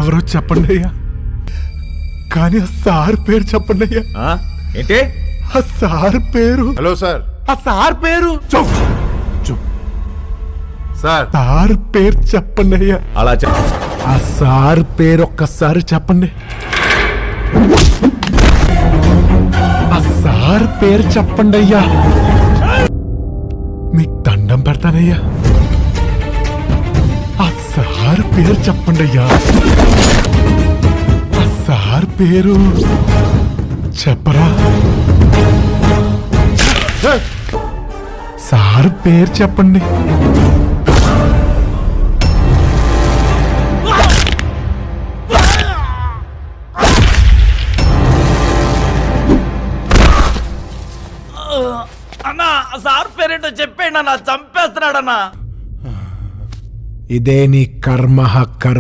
ఎవరో చెప్పండి అయ్యా, కానీ ఆ సార్ పేరు చెప్పండి అయ్యా. ఏంటి ఆ సార్ పేరు? Hello sir. ఆ సార్ పేరు సార్ సార్ పేరు చెప్పండి అయ్యా. అలా ఆ సార్ పేరు ఒక్కసారి చెప్పండి. ఆ సార్ పేరు చెప్పండి అయ్యా. మీకు దండం పెడతానయ్యా. ఆ సార్ పేరు చెప్పండి అయ్యా. ఆ సార్ పేరు చెప్పరా? సార్ పేరు చెప్పండి. అన్నా సార్ పేరేంటో చెప్పేయండి అన్న, చంపేస్తున్నాడన్నా. ఇదే నీ కర్మ కర్మ.